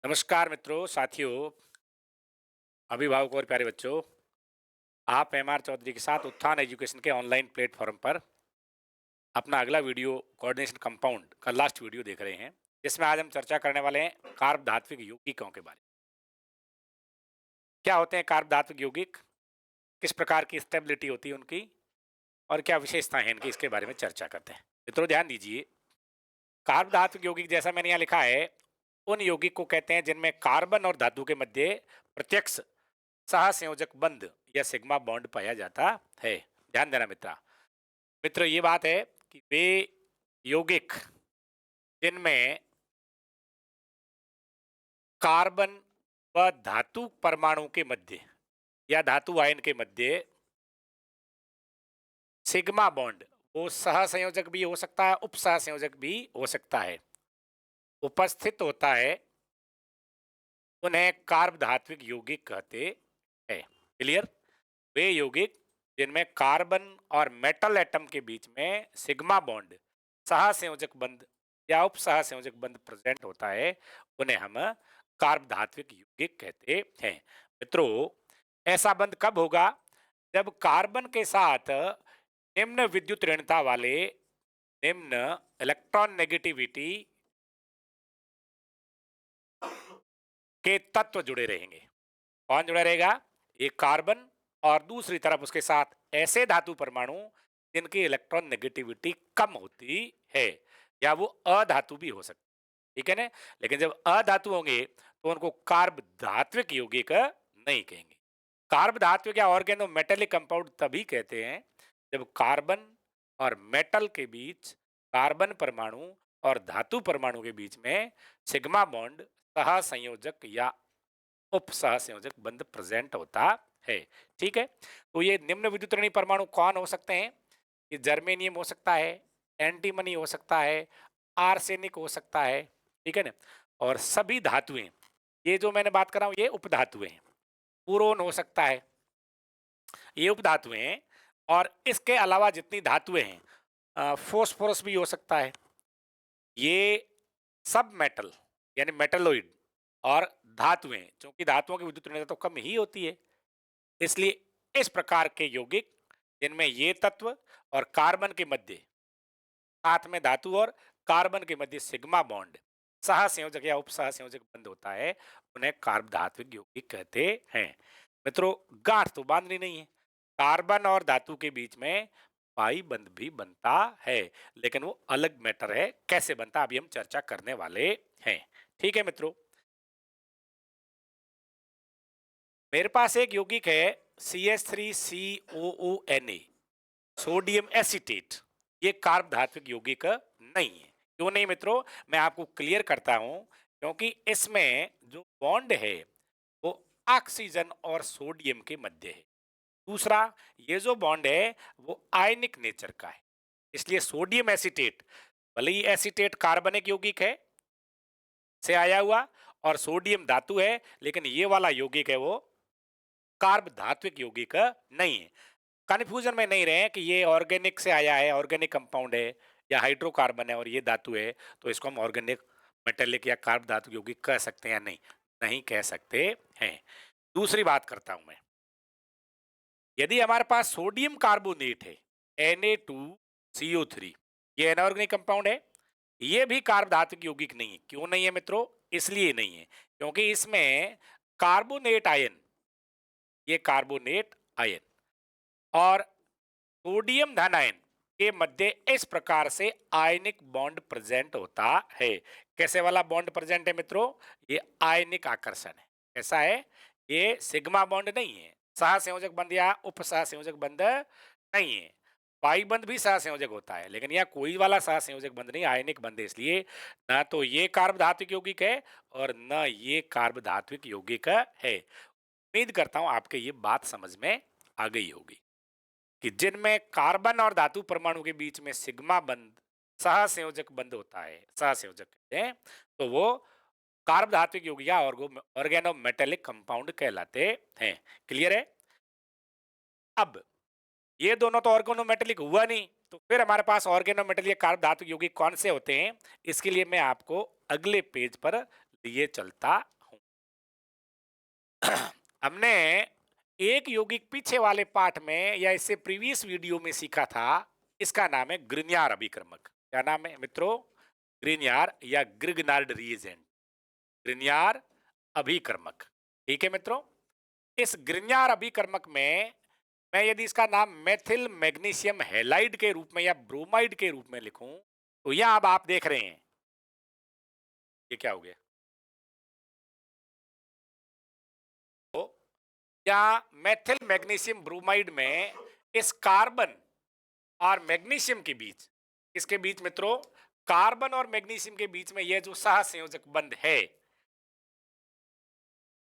नमस्कार मित्रों, साथियों, अभिभावकों और प्यारे बच्चों। आप एम आर चौधरी के साथ उत्थान एजुकेशन के ऑनलाइन प्लेटफॉर्म पर अपना अगला वीडियो कोऑर्डिनेशन कंपाउंड का लास्ट वीडियो देख रहे हैं, जिसमें आज हम चर्चा करने वाले हैं कार्ब धात्विक यौगिकों के बारे में। क्या होते हैं कार्ब धात्विक यौगिक, किस प्रकार की स्टेबिलिटी होती है उनकी, और क्या विशेषताएं हैं इनकी, इसके बारे में चर्चा करते हैं। मित्रों ध्यान दीजिए, कार्ब धात्विक यौगिक जैसा मैंने यहाँ लिखा है, उन यौगिक को कहते हैं जिनमें कार्बन और धातु के मध्य प्रत्यक्ष सहसंयोजक बंध या सिग्मा बॉन्ड पाया जाता है। ध्यान देना मित्र ये बात है कि वे यौगिक जिनमें कार्बन व धातु परमाणु के मध्य या धातु आयन के मध्य सिग्मा बॉन्ड, वो सहसंयोजक भी हो सकता है, उप सहसंयोजक भी हो सकता है, उपस्थित होता है, उन्हें कार्ब धात्विक यौगिक कहते हैं। क्लियर? वे यौगिक जिनमें कार्बन और मेटल एटम के बीच में सिग्मा बॉन्ड, सहसंयोजक बंध या उप सहसंयोजक बंध प्रेजेंट होता है, उन्हें हम कार्ब धात्विक यौगिक कहते हैं। मित्रों, ऐसा बंध कब होगा? जब कार्बन के साथ निम्न विद्युत ऋणता वाले, निम्न इलेक्ट्रॉन नेगेटिविटी के तत्व जुड़े रहेंगे। कौन जुड़ा रहेगा? एक कार्बन, और दूसरी तरफ उसके साथ ऐसे धातु परमाणु जिनकी इलेक्ट्रॉन नेगेटिविटी कम होती है, या वो अधातु भी हो सकते, ठीक है ना। लेकिन जब अधातु होंगे तो उनको कार्ब धात्विक यौगिक नहीं कहेंगे। कार्ब धात्विक या ऑर्गेनो मेटेलिक कंपाउंड तभी कहते हैं जब कार्बन और मेटल के बीच, कार्बन परमाणु और धातु परमाणु के बीच में सिग्मा बॉन्ड, सहसंयोजक या उप सहसंयोजक बंध प्रेजेंट होता है। ठीक है, तो ये निम्न विद्युतरणीय परमाणु कौन हो सकते हैं? ये जर्मेनियम हो सकता है, एंटीमनी हो सकता है, आर्सेनिक हो सकता है, ठीक है ना। और सभी धातुएं, ये जो मैंने बात कर रहा हूं ये उपधातुएं हैं। बोरोन हो सकता है, ये उपधातुएं हैं। और इसके अलावा जितनी धातुएं हैं, फोस्फोरस भी हो सकता है। ये सब मेटल यानी मेटलोइड और धातुएं, क्योंकि धातुओं की विद्युत ऋणता तो कम ही होती है, इसलिए इस प्रकार के यौगिक जिनमें ये तत्व और कार्बन के मध्य, साथ में धातु और कार्बन के मध्य सिग्मा बॉन्ड, सहसंयोजक या उपसहसंयोजक बंध होता है, उन्हें कार्ब धात्विक यौगिक कहते हैं। मित्रों, गांठ तो बांधनी नहीं है। कार्बन और धातु के बीच में पाई बंध भी बनता है, लेकिन वो अलग मैटर है, कैसे बनता अभी हम चर्चा करने वाले हैं। ठीक है मित्रों, मेरे पास एक यौगिक है CH3COONA, सोडियम एसीटेट। ये कार्ब धात्विक यौगिक नहीं है। क्यों नहीं मित्रों? मैं आपको क्लियर करता हूं, क्योंकि इसमें जो बॉन्ड है वो ऑक्सीजन और सोडियम के मध्य है। दूसरा, ये जो बॉन्ड है वो आयनिक नेचर का है, इसलिए सोडियम एसीटेट, भले ही एसीटेट कार्बनिक यौगिक है से आया हुआ और सोडियम धातु है, लेकिन ये वाला यौगिक है वो कार्ब धात्विक यौगिक नहीं है। कन्फ्यूजन में नहीं रहे कि ये ऑर्गेनिक से आया है, ऑर्गेनिक कंपाउंड है, या हाइड्रोकार्बन है और ये धातु है, तो इसको हम ऑर्गेनिक मेटेलिक या कार्ब धातु यौगिक कह सकते हैं या नहीं? नहीं कह सकते हैं। दूसरी बात करता हूं मैं, यदि हमारे पास सोडियम कार्बोनेट है Na2CO3, ये अनऑर्गेनिक कंपाउंड है, ये भी कार्ब धातुक यौगिक नहीं है। क्यों नहीं है मित्रों? इसलिए नहीं है क्योंकि इसमें कार्बोनेट आयन, ये कार्बोनेट आयन और सोडियम धन आयन के मध्य इस प्रकार से आयनिक बॉन्ड प्रेजेंट होता है। कैसे वाला बॉन्ड प्रेजेंट है मित्रों? ये आयनिक आकर्षण है। कैसा है? ये सिग्मा बॉन्ड नहीं है, सहसंयोजक बंध या उप सहसंयोजक बंध नहीं है। पाई बंध भी सहसंयोजक होता है, लेकिन यह कोई वाला सहसंयोजक बंध नहीं, आयनिक बंध है। इसलिए ना तो ये कार्ब धात्विक यौगिक है और न ये कार्ब धात्विक यौगिक है। उम्मीद करता हूं आपके ये बात समझ में आ गई होगी कि जिनमें कार्बन और धातु परमाणु के बीच में सिग्मा बंध, सहसंयोजक बंध होता है, सहसंयोजक कहते हैं, तो वो कार्ब धात्विक यौगिक या ऑर्गेनो मेटेलिक कंपाउंड कहलाते हैं। क्लियर है? अब ये दोनों तो ऑर्गेनो मेटेलिक हुआ नहीं, तो फिर हमारे पास ऑर्गेनो मेटेलिक कार्ब धातु यौगिक कौन से होते हैं? इसके लिए मैं आपको अगले पेज पर लिए चलता हूं। हमने एक यौगिक पीछे वाले पाठ में या इससे प्रीवियस वीडियो में सीखा था। इसका नाम है ग्रिन्यार अभिकर्मक। क्या नाम है मित्रों? ग्रिन्यार या ग्रिग्नार्ड रिएजेंट, ग्रिन्यार अभिकर्मक। ठीक है मित्रों, इस ग्रिन्यार अभिकर्मक में मैं यदि इसका नाम मेथिल मैग्नीशियम हैलाइड के रूप में या ब्रोमाइड के रूप में लिखूं, तो यह अब आप देख रहे हैं ये क्या हो गया। तो या मेथिल मैग्नीशियम ब्रोमाइड में इस कार्बन और मैग्नीशियम के बीच, इसके बीच मित्रों, कार्बन और मैग्नीशियम के बीच में यह जो सहसंयोजक बंध है,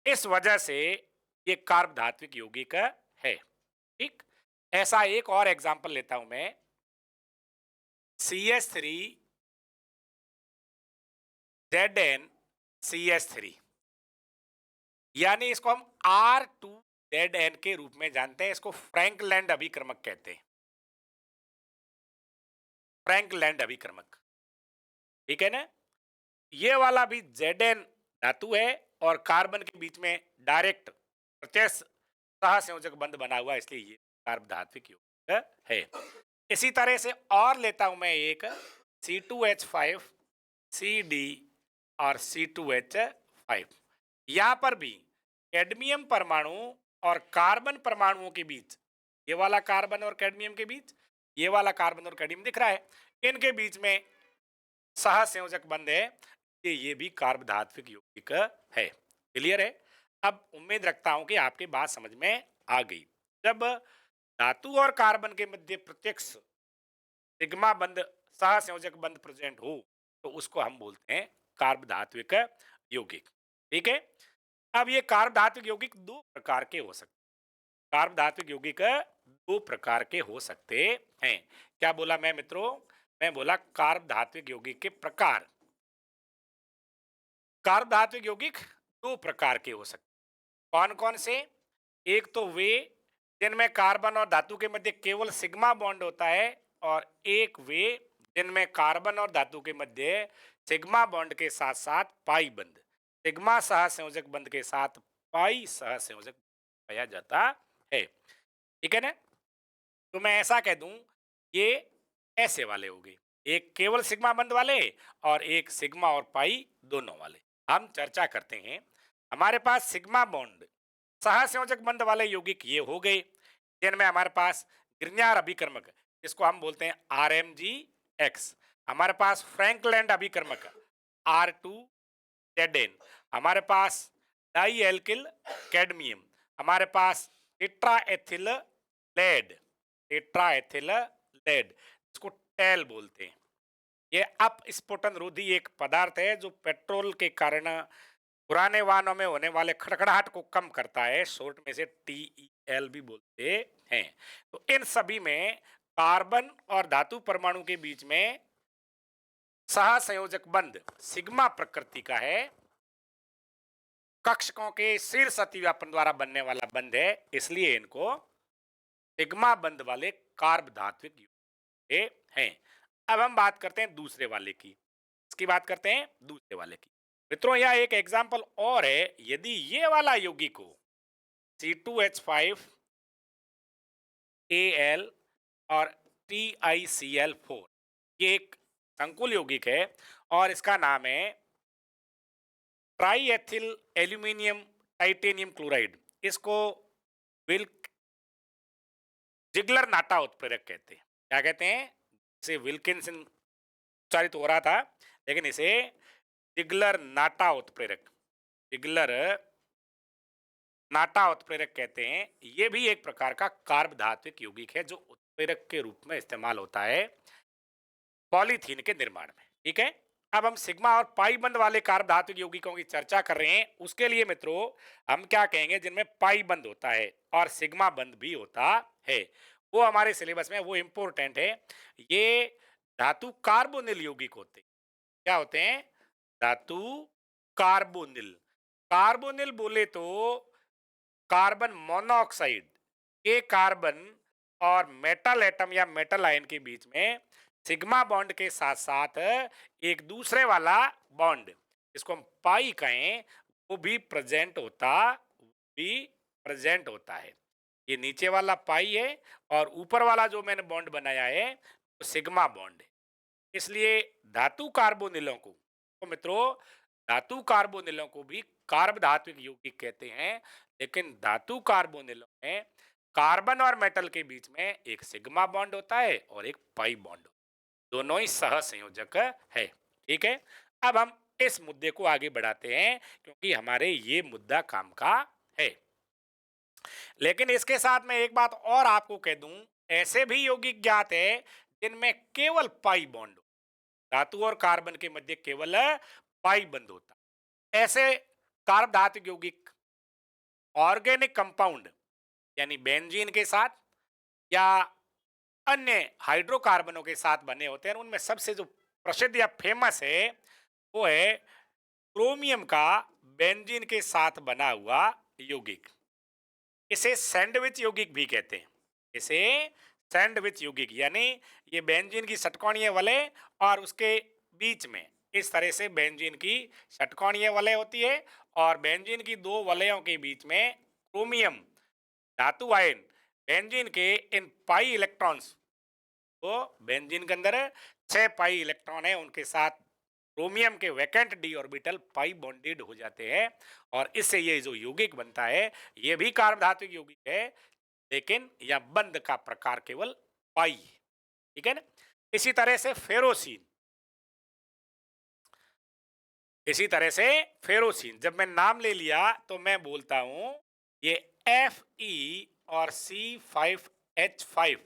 इस वजह से ये कार्ब धात्विक यौगिक है। ठीक, ऐसा एक और एग्जांपल लेता हूं मैं, CH3 ZnCH3, यानी इसको हम R2ZN के रूप में जानते हैं। इसको फ्रैंकलैंड अभिकर्मक कहते हैं, फ्रैंकलैंड अभिकर्मक। ठीक है ना, ये वाला भी Zn धातु है और कार्बन के बीच में डायरेक्ट प्रत्यक्ष सहसंयोजक बंध बना हुआ, इसलिए ये कार्ब धात्विक यौगिक है। इसी तरह से और लेता हूं मैं एक C2H5 CD और C2H5। यहां पर भी कैडमियम परमाणु और कार्बन परमाणुओं के बीच, ये वाला कार्बन और कैडमियम के बीच, ये वाला कार्बन और कैडमियम दिख रहा है, इनके बीच में सहसंयोजक बंध है। ये भी कार्ब धात्विक यौगिक है। क्लियर है? अब उम्मीद रखता हूं कि आपकी बात समझ में आ गई। जब धातु और कार्बन के मध्य प्रत्यक्ष सिग्मा बंध, सहसंयोजक बंध प्रेजेंट हो, तो उसको हम बोलते हैं कार्ब धात्विक यौगिक। ठीक है, अब ये कार्ब धात्विक यौगिक दो प्रकार के हो सकते हैं। कार्ब धात्विक यौगिक दो प्रकार के हो सकते हैं। क्या बोला मैं मित्रों? मैं बोला कार्ब धात्विक यौगिक के प्रकार। कार्ब धात्विक यौगिक दो प्रकार के हो सकते हैं। कौन कौन से? एक तो वे जिनमें कार्बन और धातु के मध्य केवल सिग्मा बॉन्ड होता है, और एक वे जिनमें कार्बन और धातु के मध्य सिग्मा बॉन्ड के साथ साथ पाई बंध, सिग्मा सहसंयोजक बंध के साथ पाई सहसंयोजक पाया जाता है। ठीक है ना? तो मैं ऐसा कह दूं, ये ऐसे वाले हो गए, एक केवल सिग्मा बंध वाले और एक सिग्मा और पाई दोनों वाले। हम चर्चा करते हैं। हमारे पास सिग्मा बॉन्ड सहसंयोजक बंध वाले यौगिक ये हो गए, जिनमें हमारे पास ग्रिन्यार अभिकर्मक, जिसको हम बोलते हैं RMgX, हमारे पास फ्रैंकलैंड अभिकर्मक R2ZN, हमारे पास डाई एल्किल कैडमियम, हमारे पास टेट्राएथिल लेड, टेट्राएथिल लेड, इसको टेल बोलते हैं। ये अपस्फोटन रोधी एक पदार्थ है जो पेट्रोल के कारण पुराने वाहनों में होने वाले खड़खड़ाहट को कम करता है, शॉर्ट में से TEL भी बोलते हैं। तो इन सभी में कार्बन और धातु परमाणु के बीच में सहसंयोजक बंध सिग्मा प्रकृति का है, कक्षकों के शीर्ष अतिव्यापन द्वारा बनने वाला बंध है, इसलिए इनको सिग्मा बंध वाले कार्ब धात्विक यौगिक हैं। अब हम बात करते हैं दूसरे वाले की, इसकी बात करते हैं दूसरे वाले की। मित्रों, यह एक एग्जाम्पल और है। यदि ये वाला यौगिक हो C2H5 Al और TiCl4, ये एक संकुल यौगिक है और इसका नाम है ट्राईएथिल एल्यूमिनियम टाइटेनियम क्लोराइड। इसको विल्क जिगलर नाटा उत्प्रेरक कहते हैं। क्या कहते हैं? इसे विल्किंसन उच्चारित हो रहा था, लेकिन इसे जिगलर नाटा उत्प्रेरक, जिगलर नाटा उत्प्रेरक कहते हैं। यह भी एक प्रकार का कार्ब धात्विक यौगिक है जो उत्प्रेरक के रूप में इस्तेमाल होता है पॉलीथीन के निर्माण में। ठीक है, अब हम सिग्मा और पाई बंध वाले कार्ब धात्विक यौगिकों की चर्चा कर रहे हैं। उसके लिए मित्रों हम क्या कहेंगे? जिनमें पाई बंध होता है और सिग्मा बंध भी होता है, वो हमारे सिलेबस में वो इंपॉर्टेंट है। ये धातु कार्बोनिल यौगिक होते हैं। क्या होते हैं? धातु कार्बोनिल। कार्बोनिल बोले तो कार्बन मोनोऑक्साइड के कार्बन और मेटल एटम या मेटल आयन के बीच में सिग्मा बॉन्ड के साथ साथ एक दूसरे वाला बॉन्ड इसको हम पाई कहें, वो भी प्रेजेंट होता है। ये नीचे वाला पाई है और ऊपर वाला जो मैंने बॉन्ड बनाया है वो सिग्मा बॉन्ड है। इसलिए धातु कार्बोनिलों को, तो मित्रों, धातु कार्बोनिलों को भी कार्ब धात्विक यौगिक कहते हैं, लेकिन धातु कार्बोनिलों में कार्बन और मेटल के बीच में एक सिग्मा बॉन्ड होता है और एक पाई बॉन्ड, दोनों ही सह संयोजक है। ठीक है, अब हम इस मुद्दे को आगे बढ़ाते हैं क्योंकि हमारे ये मुद्दा काम का है। लेकिन इसके साथ मैं एक बात और आपको कह दूं, ऐसे भी यौगिक ज्ञात है जिनमें केवल पाई बॉन्ड हो, धातु और कार्बन के मध्य केवल पाई बंद होता। ऐसे कार्ब धातु यौगिक ऑर्गेनिक कंपाउंड यानी बेंजीन के साथ या अन्य हाइड्रोकार्बनों के साथ बने होते हैं। उनमें सबसे जो प्रसिद्ध या फेमस है वो है क्रोमियम का बेंजीन के साथ बना हुआ यौगिक। इसे सैंडविच यौगिक भी कहते हैं। इसे सैंडविच यौगिक यानी ये बेंजीन की षटकोणीय वलय और उसके बीच में इस तरह से बेंजीन की षटकोणीय वलय होती है और बेंजीन की दो वलयों के बीच में क्रोमियम धातु आयन बेंजीन के इन पाई इलेक्ट्रॉन्स, तो बेंजीन के अंदर 6 पाई इलेक्ट्रॉन है, उनके साथ क्रोमियम के वैकेंट डी ऑर्बिटल पाई बॉन्डेड हो जाते हैं और इससे ये जो यौगिक बनता है ये भी कार्ब धातु यौगिक है, लेकिन यह बंध का प्रकार केवल पाई है। ठीक है ना। इसी तरह से फेरोसिन, जब मैं नाम ले लिया तो मैं बोलता हूं ये Fe और C5H5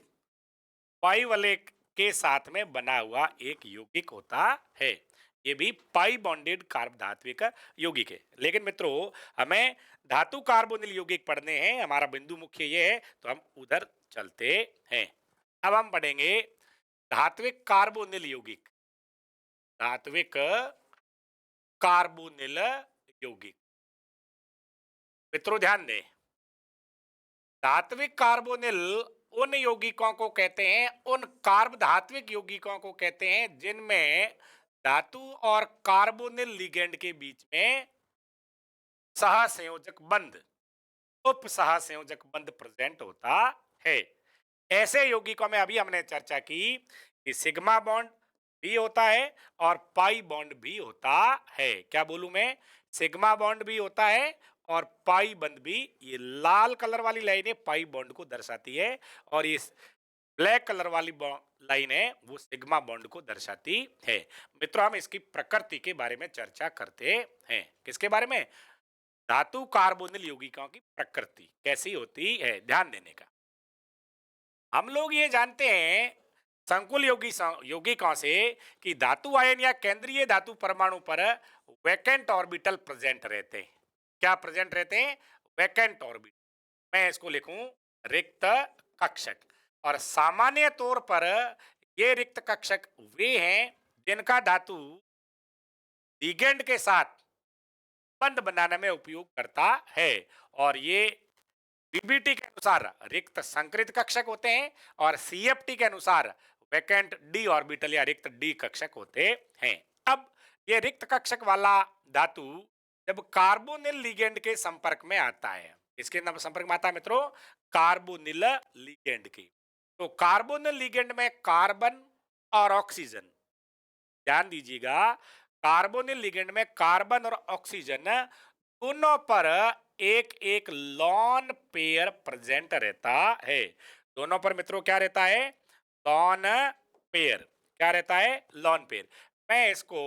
पाई वाले के साथ में बना हुआ एक यौगिक होता है। ये भी पाई बॉन्डेड कार्ब धात्विक यौगिक है। लेकिन मित्रों, हमें धातु कार्बोनिल यौगिक पढ़ने हैं, हमारा बिंदु मुख्य ये है, तो हम उधर चलते हैं। अब हम पढ़ेंगे धात्विक कार्बोनिल यौगिक। धात्विक कार्बोनिल यौगिक, मित्रों ध्यान दें, धात्विक कार्बोनिल उन यौगिकों को कहते हैं, उन कार्ब धात्विक यौगिकों को कहते हैं जिनमें धातु और कार्बोनिल लिगेंड के बीच में सहसंयोजक बंध, उप सहसंयोजक बंध प्रेजेंट होता है। ऐसे यौगिकों में अभी हमने चर्चा की कि सिग्मा बॉन्ड भी होता है और पाई बॉन्ड भी होता है। क्या बोलूं मैं? सिग्मा बॉन्ड भी होता है और पाई बंध भी। ये लाल कलर वाली लाइनें पाई बॉन्ड को दर्शाती है और इस ब्लैक कलर वाली लाइन है वो सिग्मा बॉन्ड को दर्शाती है। मित्रों, हम इसकी प्रकृति के बारे में चर्चा करते हैं। किसके बारे में? धातु कार्बोनिल यौगिकों की प्रकृति कैसी होती है, ध्यान देने का। हम लोग ये जानते हैं संकुल यौगिकों से कि धातु आयन या केंद्रीय धातु परमाणु पर वैकेंट ऑर्बिटल प्रेजेंट रहते हैं। क्या प्रेजेंट रहते हैं? Vacant orbital. मैं इसको लिखूं रिक्त कक्षक। और सामान्य तौर पर ये रिक्त कक्षक वे हैं जिनका धातु लिगेंड के साथ बंध बनाने में उपयोग करता है और ये बीबीटी के अनुसार रिक्त संकृत कक्षक होते हैं और सीएफटी के अनुसार वैकेंट डी ऑर्बिटल या रिक्त डी कक्षक होते हैं। अब ये रिक्त कक्षक वाला धातु जब कार्बोनिल लिगेंड के संपर्क में आता है, इसके संपर्क में आता है मित्रों, कार्बोनिल लिगेंड की, तो कार्बोनिल लिगेंड में कार्बन और ऑक्सीजन, ध्यान दीजिएगा, कार्बोनिल लिगेंड में कार्बन और ऑक्सीजन दोनों पर एक एक लॉन पेयर प्रेजेंट रहता है। दोनों पर मित्रों क्या रहता है? Lone pair. क्या रहता है? Lone pair. मैं इसको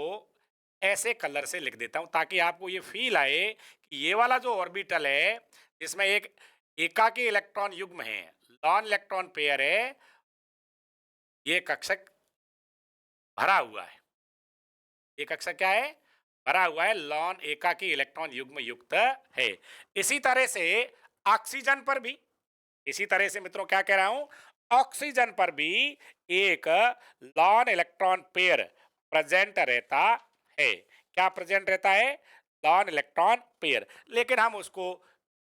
ऐसे कलर से लिख देता हूं ताकि आपको ये फील आए कि ये वाला जो ऑर्बिटल है जिसमें एक एकाकी इलेक्ट्रॉन युग्म है, लॉन इलेक्ट्रॉन पेयर है, ये कक्षक भरा हुआ है। ये कक्षक क्या है? भरा हुआ है, लॉन एकाकी इलेक्ट्रॉन युग्म युक्त है। इसी तरह से ऑक्सीजन पर भी, इसी तरह से मित्रों क्या कह रहा हूं, ऑक्सीजन पर भी एक लॉन इलेक्ट्रॉन पेयर प्रेजेंट रहता है। क्या प्रेजेंट रहता है? Lawn electron pair. लेकिन हम उसको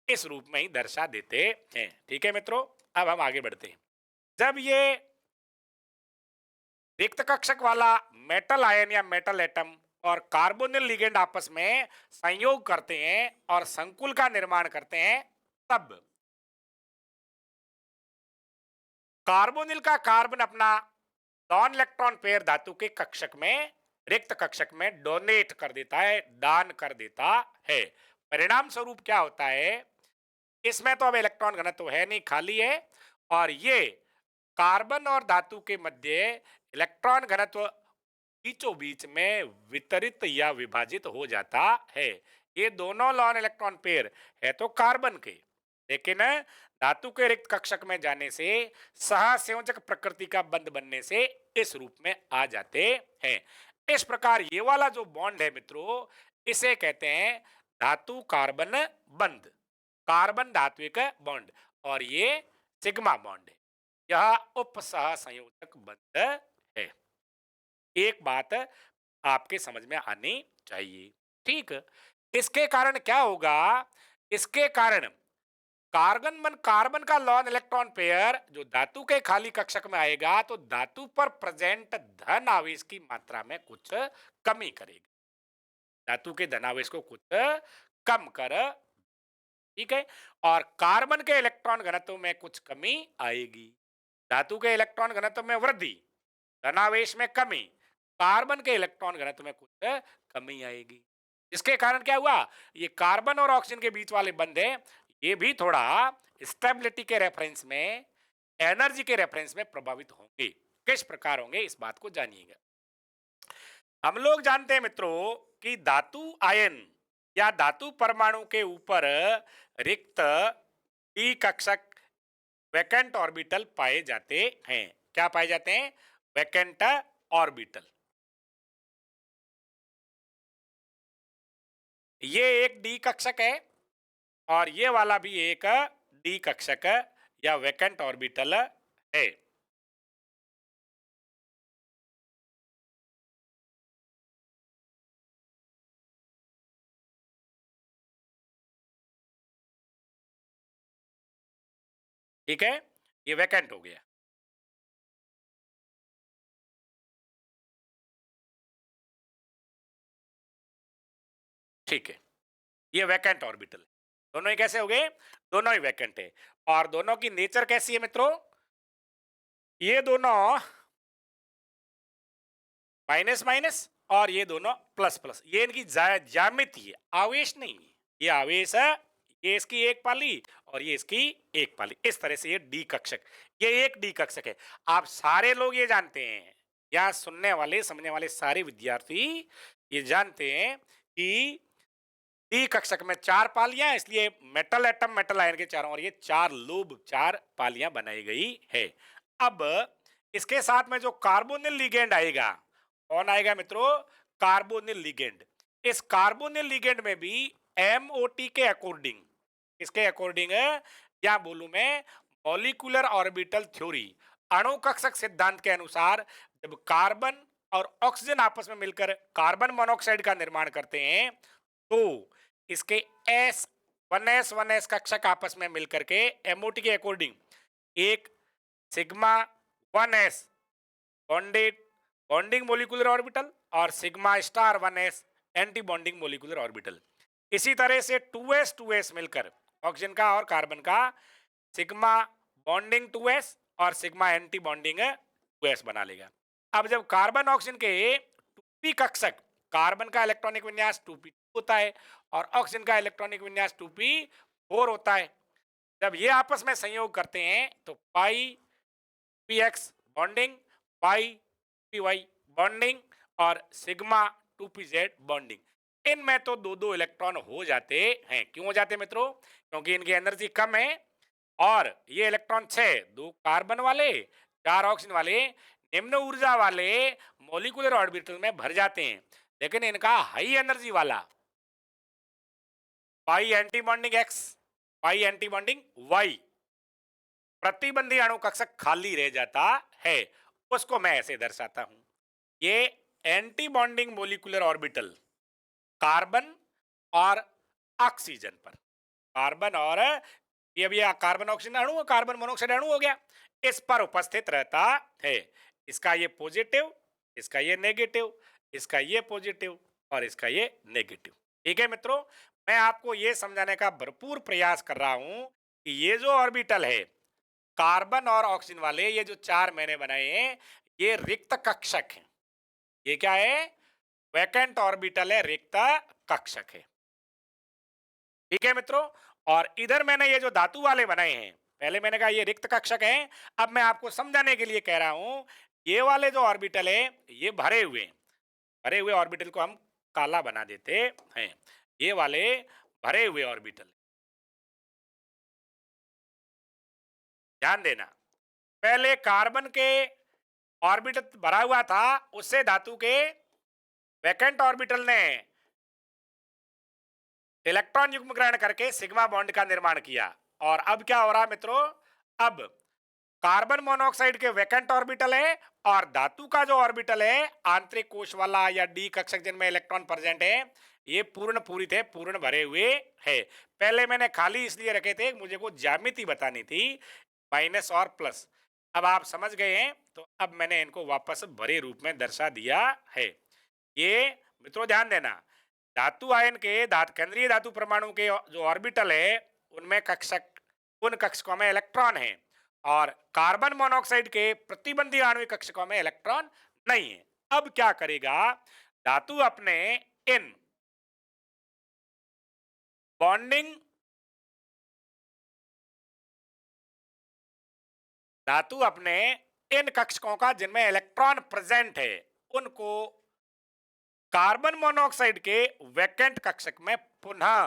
इस रूप में ही दर्शा देते हैं। ठीक है मित्रों, अब हम आगे बढ़ते हैं। जब ये रिक्त कक्षक वाला मेटल आयन या मेटल एटम और कार्बोनिल लिगेंड आपस में संयोग करते हैं और संकुल का निर्माण करते हैं, तब कार्बोनिल का कार्बन अपना नॉन इलेक्ट्रॉन पेयर धातु के कक्षक में, रिक्त कक्षक में डोनेट कर देता है, दान कर देता है। परिणाम स्वरूप क्या होता है, इसमें तो अब इलेक्ट्रॉन घनत्व तो है नहीं, खाली है, और ये कार्बन और धातु के मध्य इलेक्ट्रॉन घनत्व बीचों बीच में वितरित या विभाजित हो जाता है। ये दोनों नॉन इलेक्ट्रॉन पेयर है तो कार्बन के, लेकिन धातु के रिक्त कक्षक में जाने से सहसंयोजक प्रकृति का बंध बनने से इस रूप में आ जाते हैं। इस प्रकार ये वाला जो बॉन्ड है मित्रों, इसे कहते हैं धातु कार्बन बंध, कार्बन धात्विक बॉन्ड, और ये सिग्मा बॉन्ड है। यह उप सहसंयोजक बंध है। एक बात आपके समझ में आनी चाहिए, ठीक। इसके कारण क्या होगा, इसके कारण कार्बन का लॉन इलेक्ट्रॉन पेयर जो धातु के खाली कक्षक में आएगा तो धातु पर प्रेजेंट धन आवेश की मात्रा में कुछ कमी करेगा, धातु के धनावेश को कुछ कम कर, ठीक है। और कार्बन के इलेक्ट्रॉन घनत्व में कुछ कमी आएगी, धातु के इलेक्ट्रॉन घनत्व में वृद्धि, धनावेश में कमी, कार्बन के इलेक्ट्रॉन घनत्व में कुछ कमी आएगी। इसके कारण क्या हुआ, ये कार्बन और ऑक्सीजन के बीच वाले बंध है, ये भी थोड़ा स्टेबिलिटी के रेफरेंस में, एनर्जी के रेफरेंस में प्रभावित होंगे। किस प्रकार होंगे, इस बात को जानिएगा। हम लोग जानते हैं मित्रों कि धातु आयन या धातु परमाणु के ऊपर रिक्त डी कक्षक वैकेंट ऑर्बिटल पाए जाते हैं। क्या पाए जाते हैं, वैकेंट ऑर्बिटल। ये एक डी कक्षक है और ये वाला भी एक डी कक्षक या वैकेंट ऑर्बिटल है। ठीक है, ये वैकेंट हो गया। ठीक है, ये वैकेंट ऑर्बिटल, दोनों ही कैसे हो गए, दोनों ही वैकेंट है। और दोनों की नेचर कैसी है मित्रों, ये दोनों माइनस माइनस और ये दोनों प्लस प्लस, ये इनकी ज्यामिति है, आवेश नहीं है। ये आवेश है, ये इसकी एक पाली और ये इसकी एक पाली, इस तरह से ये डी कक्षक, ये एक डी कक्षक है। आप सारे लोग ये जानते हैं, या सुनने वाले समझने वाले सारे विद्यार्थी ये जानते हैं कि डी कक्षक में चार पालियां, इसलिए मेटल एटम मेटल आयन के चारों ओर ये चार लोब, चार पालियां बनाई गई है। अब इसके साथ में जो कार्बोनिल लिगेंड आएगा, कौन आएगा मित्रों, कार्बोनिल लिगेंड। इस कार्बोनिल लिगेंड में भी एमओटी के अकॉर्डिंग, इसके अकॉर्डिंग या बोलूं मैं मॉलिक्यूलर ऑर्बिटल थ्योरी, अणु कक्षक सिद्धांत के अनुसार जब कार्बन और ऑक्सीजन आपस में मिलकर कार्बन मोनोऑक्साइड का निर्माण करते हैं तो इसके S1s कक्षक आपस में मिलकर के एमओटी के अकॉर्डिंग एक sigma 1s bonded bonding molecular orbital और sigma star 1s anti bonding molecular orbital, इसी तरह से 2s मिलकर ऑक्सीजन का और कार्बन का सिग्मा बॉन्डिंग 2s और सिग्मा एंटी बॉन्डिंग 2s बना लेगा। अब जब कार्बन ऑक्सीजन के 2p कक्षक, कार्बन का इलेक्ट्रॉनिक विन्यास 2p होता है और ऑक्सीजन का इलेक्ट्रॉनिक विन्यास 2p4 होता है, जब ये आपस में संयोग करते हैं तो पाई px बॉन्डिंग, पाई py बॉन्डिंग और सिग्मा 2pz बॉन्डिंग, इनमें तो दो दो इलेक्ट्रॉन हो जाते हैं। क्यों हो जाते हैं मित्रों, क्योंकि इनकी एनर्जी कम है और ये इलेक्ट्रॉन 6, 2 कार्बन वाले 4 ऑक्सीजन वाले निम्न ऊर्जा वाले मॉलिक्यूलर ऑर्बिटल में भर जाते हैं, लेकिन इनका हाई एनर्जी वाला पाई एंटी बॉन्डिंग x, पाई एंटी बॉन्डिंग y प्रतिबंधी अणु कक्षक खाली रह जाता है। उसको मैं ऐसे दर्शाता हूं, ये anti bonding molecular orbital carbon और ऑक्सीजन पर, कार्बन और ये भी कार्बन ऑक्सीजन अणु, कार्बन मोनोऑक्साइड अणु हो गया, इस पर उपस्थित रहता है। इसका ये पॉजिटिव, इसका ये नेगेटिव, इसका ये पॉजिटिव और इसका ये नेगेटिव। ठीक है मित्रों, मैं आपको ये समझाने का भरपूर प्रयास कर रहा हूं कि ये जो ऑर्बिटल है कार्बन और ऑक्सीजन वाले, ये जो चार मैंने बनाए हैं, ये रिक्त कक्षक हैं। ये क्या है? वैकेंट ऑर्बिटल है, रिक्त कक्षक है। ठीक है मित्रों, और इधर मैंने ये जो धातु वाले बनाए हैं, पहले मैंने कहा ये रिक्त कक्षक है, अब मैं आपको समझाने के लिए कह रहा हूं ये वाले जो ऑर्बिटल है ये भरे हुए हैं। भरे हुए ऑर्बिटल को हम काला बना देते हैं। ये वाले भरे हुए ऑर्बिटल, ध्यान देना। पहले कार्बन के ऑर्बिटल भरा हुआ था, उससे धातु के वैकेंट ऑर्बिटल ने इलेक्ट्रॉन युग्म ग्रहण करके सिग्मा बॉन्ड का निर्माण किया। और अब क्या हो रहा है मित्रों? अब कार्बन मोनोऑक्साइड के वैकेंट ऑर्बिटल है और धातु का जो ऑर्बिटल है आंतरिक कोश वाला या डी कक्षक जिनमें इलेक्ट्रॉन प्रेजेंट है, ये पूर्ण पूरित है, पूर्ण भरे हुए है। पहले मैंने खाली इसलिए रखे थे, मुझे को ज्यामिति बतानी थी, माइनस और प्लस। अब आप समझ गए हैं, तो अब मैंने इनको वापस भरे रूप में दर्शा दिया है। ये मित्रों ध्यान देना, धातु आयन के केंद्रीय धातु परमाणु के जो ऑर्बिटल है उनमें कक्षक, उन कक्षकों में इलेक्ट्रॉन है, और कार्बन मोनोऑक्साइड के प्रतिबंधी आणविक कक्षकों में इलेक्ट्रॉन नहीं है। अब क्या करेगा धातु? अपने इन बॉन्डिंग, धातु अपने इन कक्षकों का जिनमें इलेक्ट्रॉन प्रेजेंट है उनको कार्बन मोनोऑक्साइड के वैकेंट कक्षक में पुनः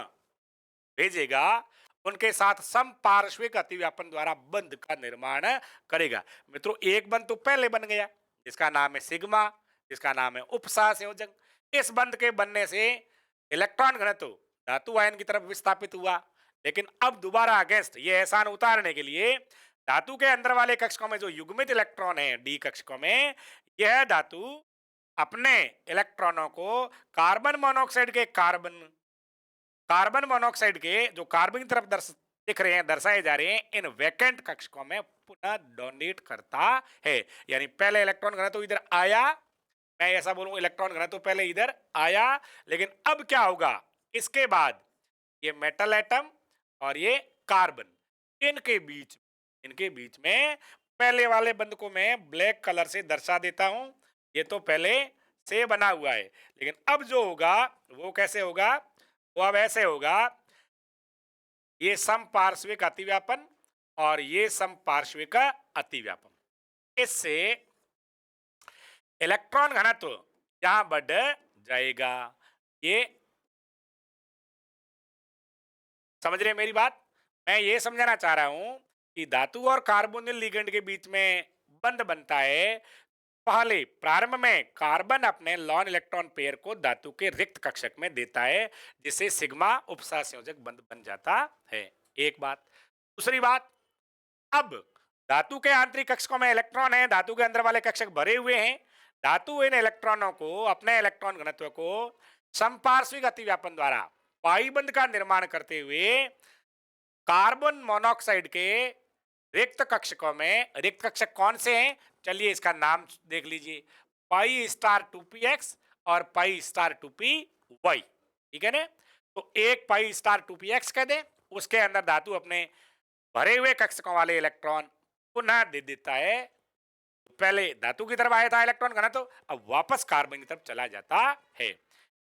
भेजेगा, उनके साथ समपार्श्विक अतिव्यापन द्वारा बंध का निर्माण करेगा। मित्रों एक बंध तो पहले बन गया जिसका नाम है सिग्मा, जिसका नाम है उपसह संयोजक। इस बंध के बनने से इलेक्ट्रॉन घनत्व धातु आयन की तरफ विस्थापित हुआ, लेकिन अब दोबारा अगेंस्ट ये एहसान उतारने के लिए धातु के अंदर वाले कक्षकों में जो युग्मित इलेक्ट्रॉन है डी कक्षकों में, यह धातु अपने इलेक्ट्रॉनों को कार्बन मोनोऑक्साइड के जो कार्बन की तरफ दिख रहे हैं, दर्शाए जा रहे हैं, इन वैकेंट कक्षकों में पुनः डोनेट करता है। यानी पहले इलेक्ट्रॉन घनत्व इधर आया, मैं ऐसा बोलूं इलेक्ट्रॉन घनत्व पहले इधर आया, लेकिन अब क्या होगा? इसके बाद ये मेटल एटम और ये कार्बन, इनके बीच में पहले वाले बंध को मैं ब्लैक कलर से दर्शा देता हूं। ये तो पहले से बना हुआ है, लेकिन अब जो होगा वो कैसे होगा? वो अब ऐसे होगा, ये समपार्श्विक अतिव्यापन और ये समपार्श्विक अतिव्यापन, इससे इलेक्ट्रॉन घनत्व यहां बढ़ जाएगा। ये समझ रहे हैं मेरी बात? मैं ये समझाना चाह रहा हूं कि धातु और कार्बोनिल लिगेंड के बीच में बंध बनता है। पहले प्रारंभ में कार्बन अपने लॉन इलेक्ट्रॉन पेयर को धातु के रिक्त कक्षक में देता है, जिससे सिग्मा उपसह संयोजक बंध बन जाता है। एक बात। दूसरी बात, अब धातु के आंतरिक कक्षकों में इलेक्ट्रॉन है, धातु के अंदर वाले कक्षक भरे हुए हैं। धातु इन इलेक्ट्रॉनों को, अपने इलेक्ट्रॉन घनत्व को समपार्श्विक अतिव्यापन द्वारा पाई बंध का निर्माण करते हुए कार्बन मोनोऑक्साइड के रिक्त कक्षकों में, रिक्त कक्षक कौन से हैं? चलिए इसका नाम देख लीजिए, पाई स्टार 2px और पाई स्टार 2py। ठीक है ना? तो एक पाई स्टार 2px कह दे, उसके अंदर धातु अपने भरे हुए कक्षकों वाले इलेक्ट्रॉन पुनः दे देता है। पहले धातु की तरफ आया था इलेक्ट्रॉन घनत्व, अब वापस कार्बन की तरफ चला जाता है।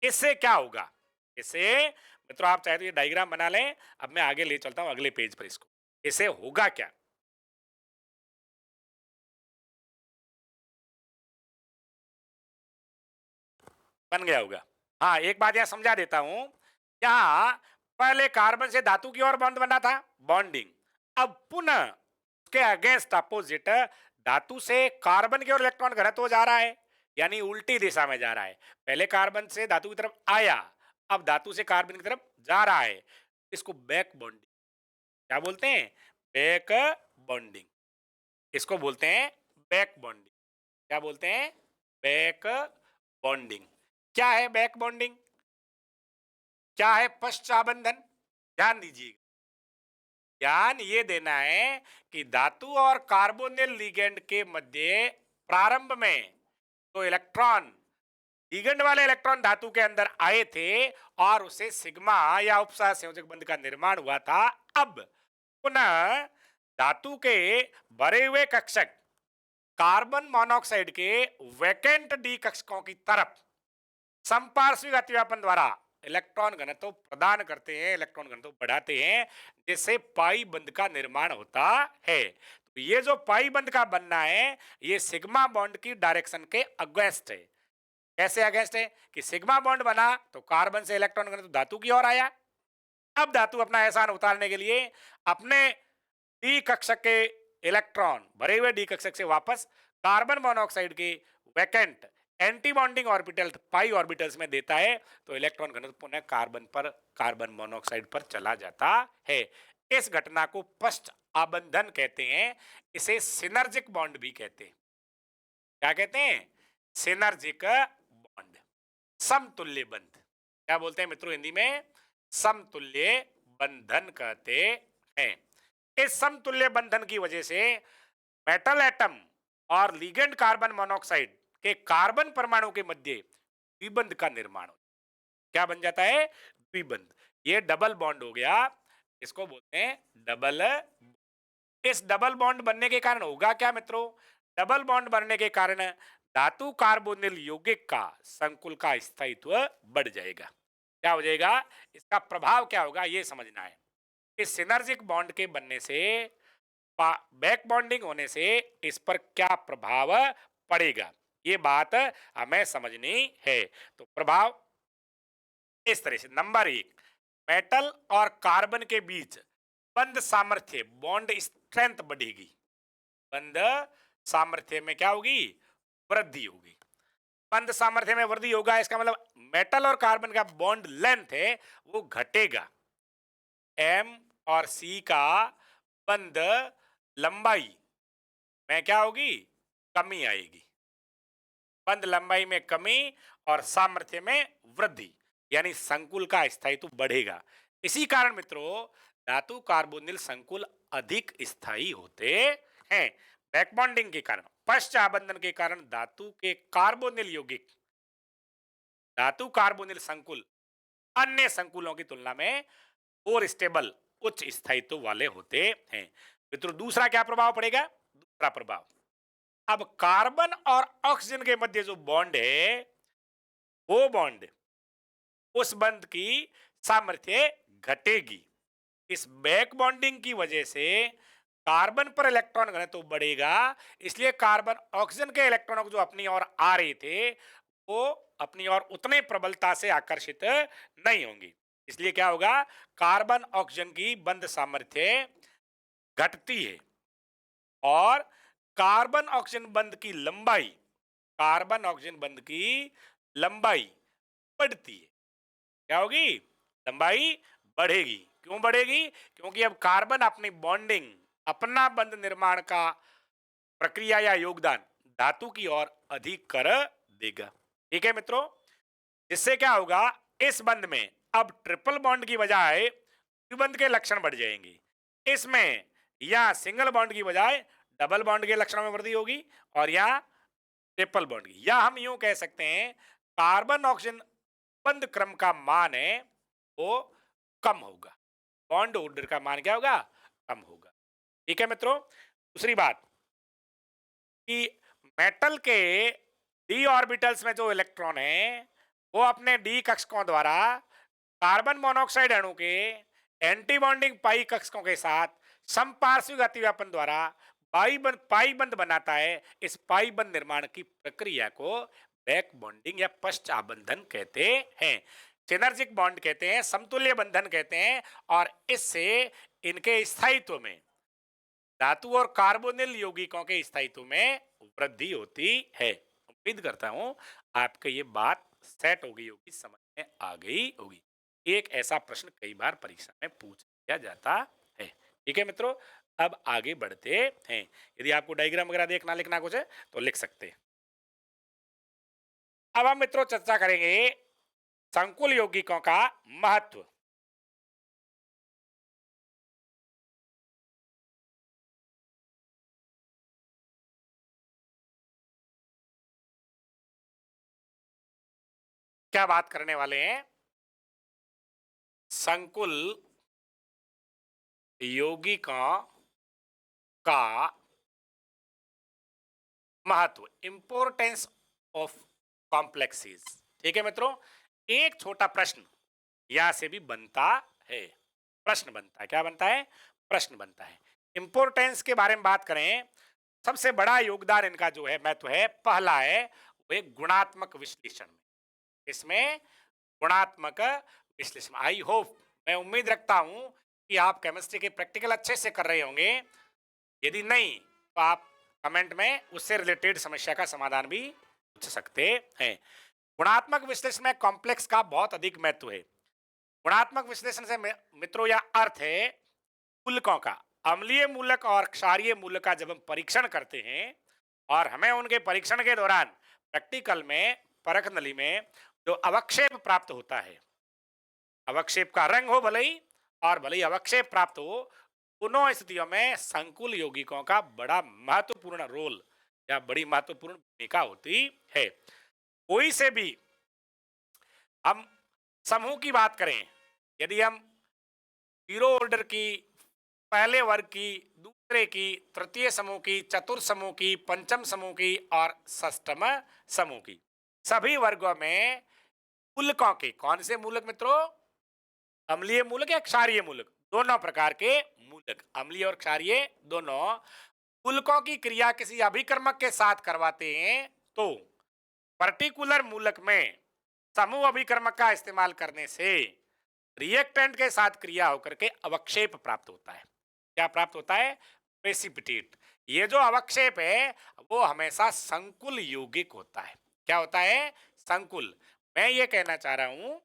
इससे क्या होगा? इससे मित्रों आप चाहे तो ये डायग्राम बना लें, अब मैं आगे ले चलता हूं अगले पेज पर इसको। इससे होगा क्या? बन गया होगा। हाँ, एक बात यहां समझा देता हूं, यहां पहले कार्बन से धातु की ओर बॉन्ड बना था, बॉन्डिंग। अब पुनः उसके अगेंस्ट अपोजिट धातु से कार्बन की ओर इलेक्ट्रॉन घनत्व जा रहा है, यानी उल्टी दिशा में जा रहा है। पहले कार्बन से धातु की तरफ आया, अब धातु से कार्बन की तरफ जा रहा है। इसको बैक बॉन्डिंग क्या बोलते हैं? Back bonding. इसको बोलते हैं बैक बॉन्डिंग। क्या बोलते हैं? Back bonding. क्या है बैक बॉन्डिंग? क्या है पश्चाबंधन? ध्यान दीजिएगा, ध्यान ये देना है कि धातु और कार्बोनिल लिगेंड के मध्य प्रारंभ में तो इलेक्ट्रॉन लिगेंड वाले इलेक्ट्रॉन धातु के अंदर आए थे और उसे सिग्मा या उपसह संयोजक बंध का निर्माण हुआ था। अब पुनः धातु के भरे हुए कक्षक कार्बन मोनोऑक्साइड के वैकेंट डी कक्षकों की तरफ समपार्श्विक अतिव्यापन द्वारा इलेक्ट्रॉन घनत्व प्रदान करते हैं, इलेक्ट्रॉन घनत्व बढ़ाते हैं, जिससे पाई बंध का निर्माण होता है। तो ये जो पाई बंध का बनना है, ये सिग्मा बॉन्ड की डायरेक्शन के अगेंस्ट है। कैसे अगेंस्ट है कि सिग्मा बॉन्ड बना तो कार्बन से इलेक्ट्रॉन घनत्व धातु की ओर आया। अब धातु अपना एहसान उतारने के लिए अपने डी कक्षक के इलेक्ट्रॉन भरे हुए डी कक्षक से वापस कार्बन मोनोऑक्साइड के वैकेंट एंटी बॉन्डिंग ऑर्बिटल पाई ऑर्बिटल्स में देता है, तो इलेक्ट्रॉन घनत्व पुनः कार्बन मोनोऑक्साइड पर चला जाता है। इस घटना को पश्च आबंधन कहते हैं। इसे सिनर्जिक बॉन्ड भी कहते हैं। क्या कहते हैं? सिनर्जिक बॉन्ड, समतुल्य बंध। क्या बोलते हैं मित्रों हिंदी में? समतुल्य बंधन कहते हैं। इस समतुल्य बंधन की वजह से मेटल एटम और लिगेंड कार्बन मोनोऑक्साइड के कार्बन परमाणु के मध्य द्विबंध का निर्माण हो। क्या बन जाता है? द्विबंध। ये डबल बॉन्ड हो गया, इसको बोलते हैं डबल। इस डबल बॉन्ड बनने के कारण होगा क्या मित्रों? डबल बॉन्ड बनने के कारण धातु कार्बोनिल यौगिक का संकुल का स्थायित्व बढ़ जाएगा। क्या हो जाएगा? इसका प्रभाव क्या होगा ये समझना है। इस सिनर्जिक बॉन्ड के बनने से, बैक बॉन्डिंग होने से इस पर क्या प्रभाव पड़ेगा, ये बात हमें समझनी है। तो प्रभाव इस तरह से, नंबर एक, मेटल और कार्बन के बीच बंध सामर्थ्य, बॉन्ड स्ट्रेंथ बढ़ेगी। बंध सामर्थ्य में क्या होगी? वृद्धि होगी। बंध सामर्थ्य में वृद्धि होगा, इसका मतलब मेटल और कार्बन का बॉन्ड लेंथ है वो घटेगा। एम और सी का बंध लंबाई में क्या होगी? कमी आएगी। बंध लंबाई में कमी और सामर्थ्य में वृद्धि, यानी संकुल का स्थायित्व बढ़ेगा। इसी कारण मित्रों धातु कार्बोनिल संकुल अधिक स्थायी होते हैं। बैकबॉन्डिंग के कारण, पश्चाबंधन के कारण धातु के कार्बोनिल यौगिक, धातु कार्बोनिल संकुल अन्य संकुलों की तुलना में और स्टेबल, उच्च स्थायित्व वाले होते हैं। मित्रों दूसरा क्या प्रभाव पड़ेगा? दूसरा प्रभाव, अब कार्बन और ऑक्सीजन के मध्य जो बॉन्ड है, वो बॉन्ड, उस बंध की सामर्थ्य घटेगी। इस बैक बॉन्डिंग की वजह से कार्बन पर इलेक्ट्रॉन घनत्व तो बढ़ेगा, इसलिए कार्बन ऑक्सीजन के इलेक्ट्रॉनों को जो अपनी ओर आ रहे थे वो अपनी ओर उतने प्रबलता से आकर्षित नहीं होंगी। इसलिए क्या होगा? कार्बन ऑक्सीजन की बंध सामर्थ्य घटती है और कार्बन ऑक्सीजन बंध की लंबाई, कार्बन ऑक्सीजन बंध की लंबाई बढ़ती है। क्या होगी? लंबाई बढ़ेगी। क्यों बढ़ेगी? क्योंकि अब कार्बन अपनी बॉन्डिंग, अपना बंध निर्माण का प्रक्रिया या योगदान धातु की ओर अधिक कर देगा। ठीक है मित्रों, इससे क्या होगा? इस बंध में अब ट्रिपल बॉन्ड की बजाय द्विबंध के लक्षण बढ़ जाएंगे। इसमें या सिंगल बॉन्ड की बजाय डबल बॉन्ड के लक्षणों में वृद्धि होगी और या ट्रिपल बॉन्ड की, या हम यूं कह सकते हैं कार्बन ऑक्सीजन बंध क्रम का मान है वो कम होगा। बॉन्ड ऑर्डर का मान क्या होगा? कम होगा। ठीक है मित्रों, दूसरी बात कि मेटल के डी ऑर्बिटल्स में जो इलेक्ट्रॉन है वो अपने डी कक्षकों द्वारा कार्बन मोनोऑक्साइड अणु के एंटी बॉन्डिंग पाई कक्षकों के साथ समपार्श्विक अतिव्यापन द्वारा पाई बंध बनाता है। इस पाई बंध निर्माण की प्रक्रिया को बैक बॉन्डिंग या पश्च आबंधन कहते हैं, सिनर्जिक बॉन्ड कहते हैं, समतुल्य बंधन कहते हैं। और इससे इनके स्थायित्व में, धातु और कार्बोनिल यौगिकों के स्थायित्व में वृद्धि होती है। उम्मीद करता हूं आपको ये बात सेट हो गई होगी, समझ में आ गई होगी। एक ऐसा प्रश्न कई बार परीक्षा में पूछ लिया जाता है। ठीक है मित्रों, अब आगे बढ़ते हैं। यदि आपको डायग्राम वगैरह देखना लिखना कुछ है तो लिख सकते हैं। अब हम मित्रों चर्चा करेंगे संकुल यौगिकों का महत्व। क्या बात करने वाले हैं? संकुल यौगिकों का महत्व, इंपोर्टेंस ऑफ कॉम्प्लेक्सीज। ठीक है मित्रों, एक छोटा प्रश्न यहां से भी बनता है। प्रश्न बनता है, क्या बनता है? प्रश्न बनता है। इंपोर्टेंस के बारे में बात करें, सबसे बड़ा योगदान इनका जो है महत्व है, पहला है वो एक गुणात्मक विश्लेषण में। इसमें गुणात्मक विश्लेषण, आई होप, मैं उम्मीद रखता हूं कि आप केमिस्ट्री के प्रैक्टिकल अच्छे से कर रहे होंगे। यदि नहीं तो आप कमेंट में उससे रिलेटेड समस्या का समाधान भी पूछ सकते हैं। गुणात्मक विश्लेषण में कॉम्प्लेक्स का बहुत अधिक महत्व है। गुणात्मक विश्लेषण से मित्रों यह अर्थ है मूलकों का, अम्लीय मूलक और क्षारीय मूलक का जब हम परीक्षण करते हैं और हमें उनके परीक्षण के दौरान प्रैक्टिकल में परख नली में जो अवक्षेप प्राप्त होता है, अवक्षेप का रंग हो भले ही और भले ही अवक्षेप प्राप्त हो, दोनों स्थितियों में संकुल यौगिकों का बड़ा महत्वपूर्ण रोल या बड़ी महत्वपूर्ण भूमिका होती है। कोई से भी हम समूह की बात करें, यदि हम जीरो ऑर्डर की, पहले वर्ग की, दूसरे की, तृतीय समूह की, चतुर्थ समूह की, पंचम समूह की और षष्ठम समूह की, सभी वर्गों में मूलकों के, कौन से मूलक मित्रों? अम्लीय मूलक या क्षारीय मूलक, दोनों प्रकार के मूलक, अम्लीय और क्षारीय दोनों मूलकों की क्रिया किसी अभिकर्मक के साथ करवाते हैं तो पर्टिकुलर मूलक में समूह अभिकर्मक का इस्तेमाल करने से रिएक्टेंट के साथ क्रिया होकर के अवक्षेप प्राप्त होता है। क्या प्राप्त होता है? प्रेसिपिटेट। ये जो अवक्षेप है वो हमेशा संकुल यौगिक होता है। क्या होता है? संकुल। मैं ये कहना चाह रहा हूं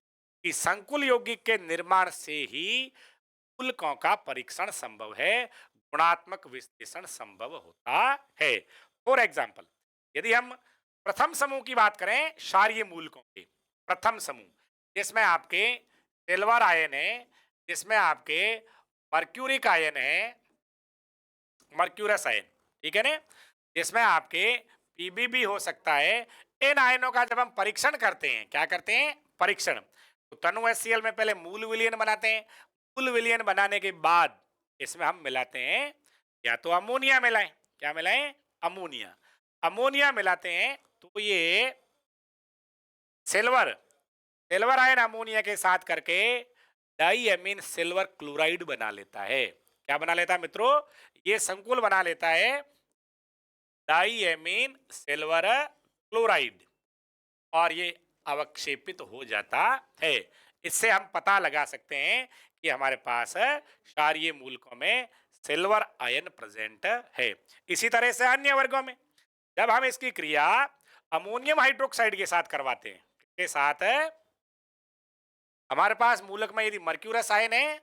कि संकुल यौगिक के निर्माण से ही मूलकों का परीक्षण संभव है, गुणात्मक विश्लेषण संभव होता है। फॉर एग्जाम्पल, यदि हम प्रथम समूह की बात करें, क्षारीय मूलकों के प्रथम समूह, जिसमें आपके सिल्वर आयन है, जिसमें आपके मर्क्यूरिक आयन है, मर्क्यूरस आयन, ठीक है ना, जिसमें आपके पीबीबी हो सकता है। इन आयनों का जब हम परीक्षण करते हैं, क्या करते हैं? परीक्षण। तो तनु HCl में पहले मूल विलयन बनाते हैं, मूल विलयन बनाने के बाद इसमें हम मिलाते हैं, या तो अमोनिया मिलाएं, क्या मिलाएं? अमोनिया। अमोनिया मिलाते हैं तो ये सिल्वर, सिल्वर आयन अमोनिया के साथ करके डाई एमीन सिल्वर क्लोराइड बना लेता है। क्या बना लेता है मित्रों? ये संकुल बना लेता है डाई एमीन सिल्वर क्लोराइड, और ये अवक्षेपित हो जाता है। इससे हम पता लगा सकते हैं कि हमारे पास क्षारीय मूलकों में सिल्वर आयन प्रेजेंट है। इसी तरह से अन्य वर्गों में जब हम इसकी क्रिया अमोनियम हाइड्रोक्साइड के साथ करवाते हैं, के साथ हमारे पास मूलक में यदि मर्क्यूरस आयन है,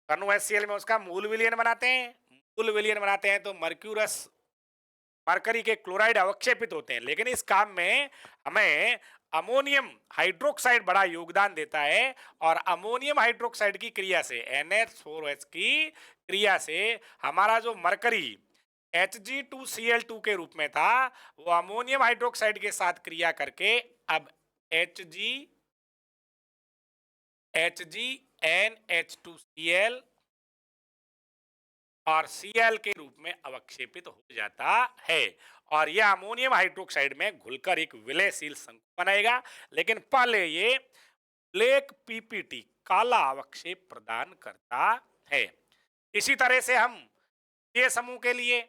तनु HCl में उसका मूल विलयन बनाते हैं, मूल विलयन बनाते हैं तो मर्क्यूरस, मरकरी के क्लोराइड अवक्षेपित होते हैं। लेकिन इस काम में हमें अमोनियम हाइड्रोक्साइड बड़ा योगदान देता है, और अमोनियम हाइड्रोक्साइड की क्रिया से, NH4OH की क्रिया से, हमारा जो मरकरी Hg2Cl2 के रूप में था, वो अमोनियम हाइड्रोक्साइड के साथ क्रिया करके अब HgNH2Cl और Cl के रूप में अवक्षेपित हो जाता है, और यह अमोनियम हाइड्रोक्साइड में घुलकर एक विलयशील संकुल बनाएगा। लेकिन पहले ये ब्लैक पीपीटी, काला अवक्षेप प्रदान करता है। इसी तरह से हम ये समूह के लिए,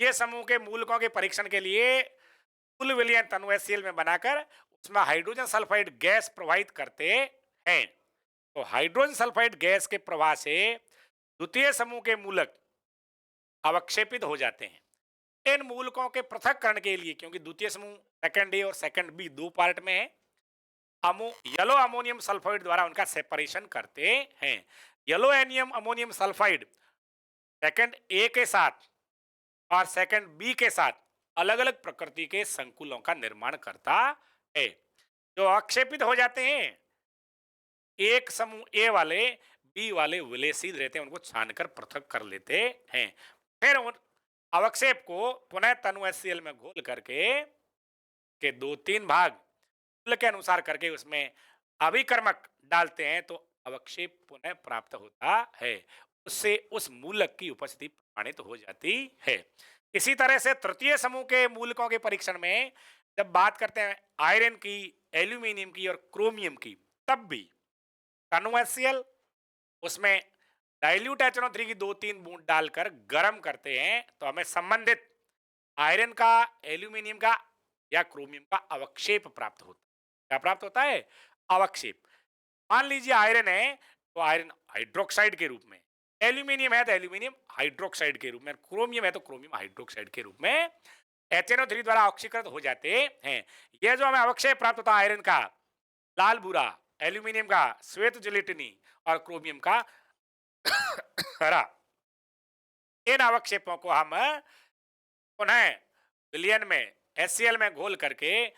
ये समूह के मूलकों के परीक्षण के लिए मूल विलयन तनु HCl में बनाकर उसमें हाइड्रोजन सल्फाइड गैस प्रवाहित करते हैं। तो हाइड्रोजन सल्फाइड गैस के प्रवाह से द्वितीय समूह के मूलक अवक्षेपित हो जाते हैं। इन मूलकों के पृथक्करण के लिए, क्योंकि द्वितीय समूह सेकंड ए और सेकंड बी दो पार्ट में है, येलो अमोनियम सल्फाइड द्वारा उनका सेपरेशन करते हैं। येलो एनियम अमोनियम सल्फाइड सेकंड ए के साथ और सेकंड बी के साथ अलग अलग प्रकृति के संकुलों का निर्माण करता है। जो अक्षेपित हो जाते हैं, एक समूह ए वाले बी वाले विलयशील रहते हैं, उनको छानकर पृथक कर लेते हैं। फिर उन अवक्षेप को पुनः तनु HCl में घोल करके के 2-3 भाग मूल के अनुसार करके उसमें अभिकर्मक डालते हैं तो अवक्षेप पुनः प्राप्त होता है, उससे उस मूलक की उपस्थिति प्रमाणित हो जाती है। इसी तरह से तृतीय समूह के मूलकों के परीक्षण में जब बात करते हैं आयरन की, एल्यूमिनियम की और क्रोमियम की, तब भी कन्वर्सियल उसमें डाइल्यूट HNO3 की 2-3 बूंद डालकर गर्म करते हैं तो हमें संबंधित आयरन का, एल्यूमिनियम का या क्रोमियम का अवक्षेप प्राप्त होता है। क्या प्राप्त होता है? अवक्षेप। मान लीजिए आयरन है तो आयरन हाइड्रोक्साइड के रूप में, एल्यूमिनियम है तो एल्यूमिनियम हाइड्रोक्साइड के रूप में, क्रोमियम है तो क्रोमियम हाइड्रोक्साइड के रूप में HNO3 द्वारा ऑक्सीकृत हो जाते हैं। यह जो हमें अवक्षेप प्राप्त होता है आयरन का लाल भूरा, एल्यूमिनियम का श्वेत जिलेटिनी और क्रोमियम का हरा, इन अवक्षेपों को हम पुनः विलयन में HCl में घोल करके,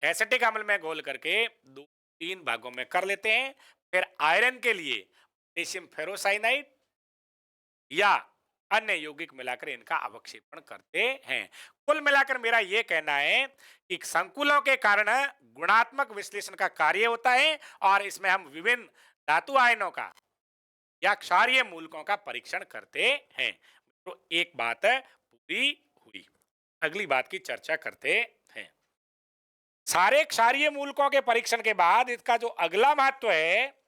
एसिटिक अम्ल में घोल करके 2-3 भागों में कर लेते हैं। फिर आयरन के लिए पोटेशियम फेरोसाइनाइड या अन्य यौगिक मिलाकर इनका अवक्षेपण करते हैं। कुल मिलाकर मेरा यह कहना है कि संकुलों के कारण गुणात्मक विश्लेषण का कार्य होता है और इसमें हम विभिन्न धातु आयनों का या क्षारीय मूलकों का परीक्षण करते हैं। तो एक बात पूरी हुई, अगली बात की चर्चा करते हैं। सारे क्षारीय मूलकों के परीक्षण के बाद इसका जो अगला महत्व है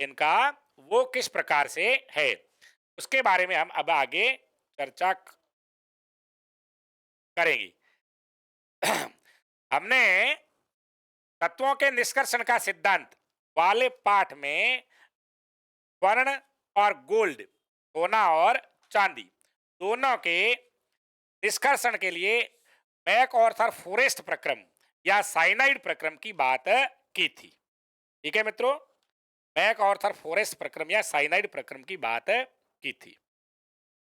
इनका, वो किस प्रकार से है, उसके बारे में हम अब आगे चर्चा करेंगे। हमने तत्वों के निष्कर्षण का सिद्धांत वाले पाठ में स्वर्ण और गोल्ड, सोना और चांदी दोनों के निष्कर्षण के लिए मैक ऑर्थर फॉरेस्ट प्रक्रम या साइनाइड प्रक्रम की बात की थी। ठीक है मित्रों, मैक ऑर्थर फॉरेस्ट प्रक्रम या साइनाइड प्रक्रम की बात की थी।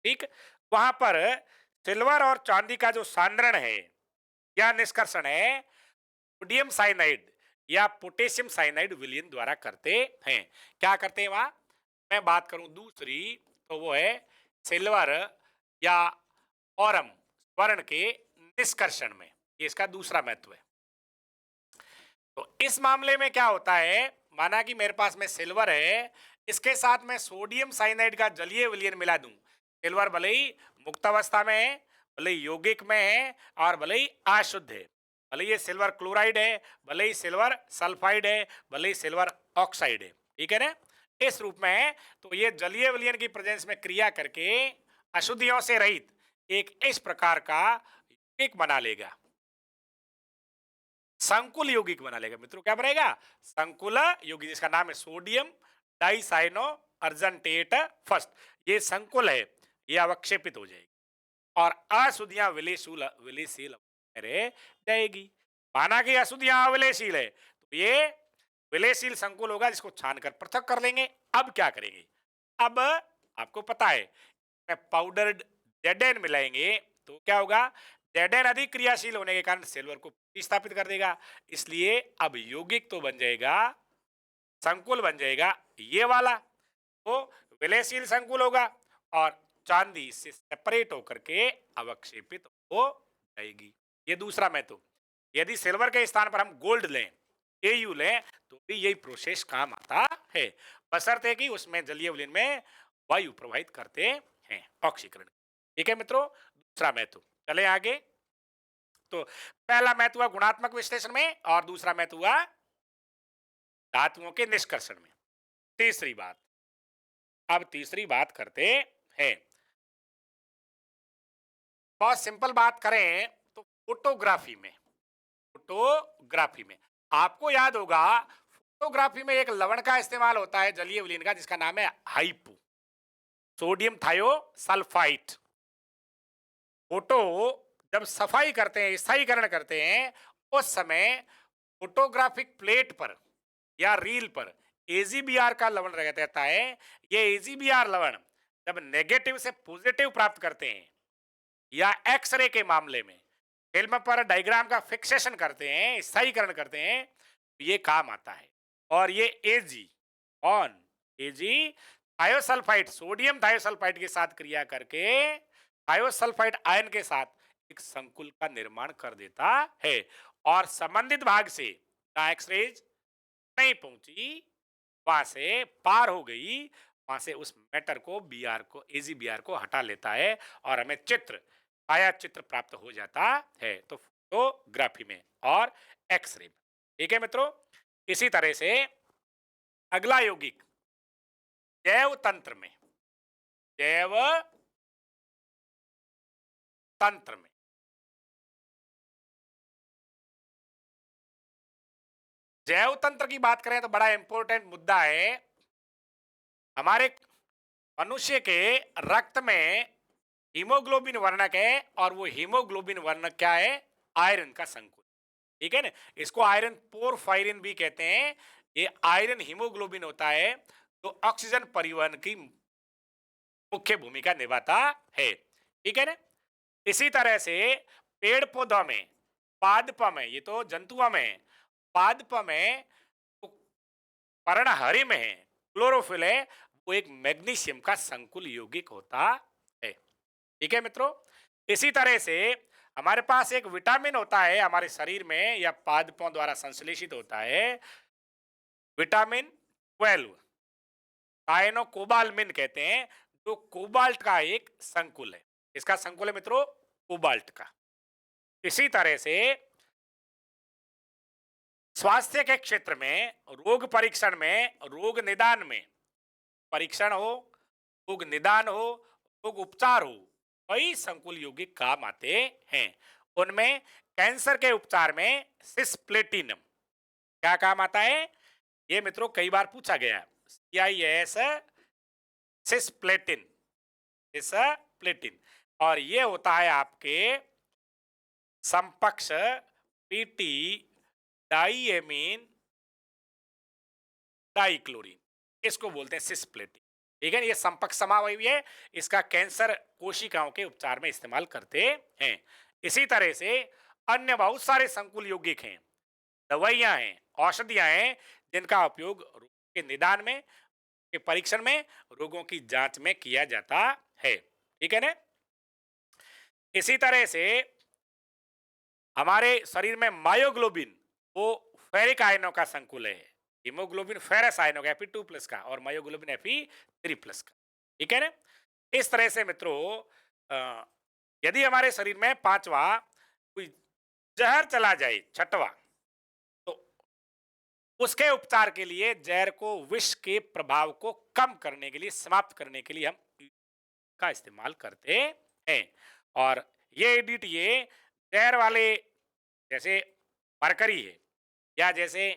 ठीक, वहां पर सिल्वर और चांदी का जो सांद्रण है या निष्कर्षण है सोडियम साइनाइड या पोटेशियम साइनाइड विलयन द्वारा करते हैं। क्या करते हैं वहां? मैं बात करूं दूसरी तो वो है सिल्वर या औरम स्वर्ण के निष्कर्षण में, ये इसका दूसरा महत्व है। तो इस मामले में क्या होता है, माना कि मेरे पास में सिल्वर है, इसके साथ में सोडियम साइनाइड का जलीय विलयन मिला दूं, सिल्वर भले ही मुक्त अवस्था में है, भले ही यौगिक में है और भले ही अशुद्ध है, भले ये सिल्वर क्लोराइड है, भले ही सिल्वर सल्फाइड है, भले ही सिल्वर ऑक्साइड है, ठीक है ना, इस रूप में है, तो ये जलीय विलयन की प्रेजेंस में क्रिया करके अशुद्धियों से रहित एक इस प्रकार का यौगिक बना लेगा, संकुल यौगिक बना लेगा। मित्रों क्या बनेगा? संकुल यौगिक, जिसका नाम है सोडियम डाइसाइनो अर्जेंटेट फर्स्ट। ये संकुल है, ये अवक्षेपित हो जाएगी और अशुद्धियां विलेयशील रह जाएगी। माना कि अशुद्धियां अविलेयशील है तो ये विलेयशील संकुल होगा, जिसको छानकर पृथक कर लेंगे। अब क्या करेंगे? अब आपको पता है पाउडर्ड जेडेन मिलाएंगे तो क्या होगा, जेडेन अधिक क्रियाशील होने के कारण सिल्वर को प्रतिस्थापित कर देगा, इसलिए अब यौगिक तो बन जाएगा, संकुल बन जाएगा ये वाला, तो विलयशील संकुल होगा और चांदी से सेपरेट होकर के अवक्षेपित हो जाएगी। ये दूसरा महत्व। यदि सिल्वर के स्थान पर हम गोल्ड लें, एयू लें, तो भी यही प्रोसेस काम आता है, बशर्ते कि उसमें जलीय विलयन में वायु प्रवाहित करते हैं, ऑक्सीकरण। ठीक है मित्रों, दूसरा महत्व। चले आगे। तो पहला महत्व हुआ गुणात्मक विश्लेषण में और दूसरा महत्व हुआ धातुओं के निष्कर्षण में। तीसरी बात, अब तीसरी बात करते हैं। बहुत सिंपल बात करें तो फोटोग्राफी में आपको याद होगा, फोटोग्राफी में एक लवण का इस्तेमाल होता है जलीय विलयन का, जिसका नाम है हाइपो सोडियम थायोसल्फाइड। फोटो जब सफाई करते हैं, स्थायीकरण करते हैं, उस समय फोटोग्राफिक प्लेट पर या रील पर एजीबीआर का लवण रहता है। ये एजीबीआर लवण जब नेगेटिव से पॉजिटिव प्राप्त करते हैं या एक्सरे के मामले में फिल्म पर डायग्राम का फिक्सेशन करते हैं, स्थायीकरण करते हैं, ये काम आता है। और ये एजी थायोसल्फाइड, सोडियम थायोसल्फाइड के साथ क्रिया करके थायोसल्फाइड आयन के साथ एक संकुल का निर्माण कर देता है और संबंधित भाग से जहां एक्सरेज नहीं पहुंची वहां से पार हो गई, वहां से उस मैटर को बीआर को एजी बीआर को हटा लेता है और हमें चित्र छाया चित्र प्राप्त हो जाता है। तो फोटोग्राफी में और एक्सरे में। ठीक है मित्रों, इसी तरह से अगला यौगिक जैव तंत्र में, जैव तंत्र में जैव तंत्र की बात करें तो बड़ा इंपॉर्टेंट मुद्दा है। हमारे मनुष्य के रक्त में हीमोग्लोबिन वर्णक है और वो हीमोग्लोबिन वर्णक क्या है? आयरन का संकुल। ठीक है ना, इसको आयरन पोरफायरिन भी कहते हैं। ये आयरन हीमोग्लोबिन होता है तो ऑक्सीजन परिवहन की मुख्य भूमिका निभाता है। ठीक है ना, इसी तरह से पेड़ पौधों में, पादप में, ये तो जंतुओं में है, पादप में, पर्णहरि में है, क्लोरोफिल है, वो एक मैग्नीशियम का संकुल यौगिक होता है। ठीक है मित्रों, इसी तरह से हमारे पास एक विटामिन होता है हमारे शरीर में या पादपों द्वारा संश्लेषित होता है, विटामिन 12, साइनोकोबाल्मिन कहते हैं, जो कोबाल्ट का एक संकुल है। इसका संकुल है मित्रों कोबाल्ट का। इसी तरह से स्वास्थ्य के क्षेत्र में, रोग परीक्षण में, रोग निदान में, परीक्षण हो, रोग निदान हो, रोग उपचार हो, कई संकुल यौगिक काम आते हैं। उनमें कैंसर के उपचार में सिस्प्लेटिनम क्या काम आता है? ये मित्रों कई बार पूछा गया है। CIS सिस्प्लेटिन, सिस्प्लेटिन, और ये होता है आपके समकक्ष पीटी डाइएमीन डाइक्लोरीन, इसको बोलते हैं सिस्प्लेटिन। ठीक है, ये संपर्क समावयवी है, इसका कैंसर कोशिकाओं के उपचार में इस्तेमाल करते हैं। इसी तरह से अन्य बहुत सारे संकुल यौगिक हैं, दवाइयां हैं, औषधियां हैं, जिनका उपयोग रोग के निदान में, के परीक्षण में, रोगों की जांच में किया जाता है। ठीक है ना, इसी तरह से हमारे शरीर में मायोग्लोबिन, वो फेरिक आयनों का संकुल है। हीमोग्लोबिन फेरस आयनों का Fe2+ का और मायोग्लोबिन Fe3+ का। ठीक है ना, इस तरह से मित्रों यदि हमारे शरीर में पांचवा कोई जहर चला जाए, छठवा, तो उसके उपचार के लिए, जहर को, विष के प्रभाव को कम करने के लिए, समाप्त करने के लिए हम का इस्तेमाल करते हैं। और ये DTA जहर वाले, जैसे मरकरी है या जैसे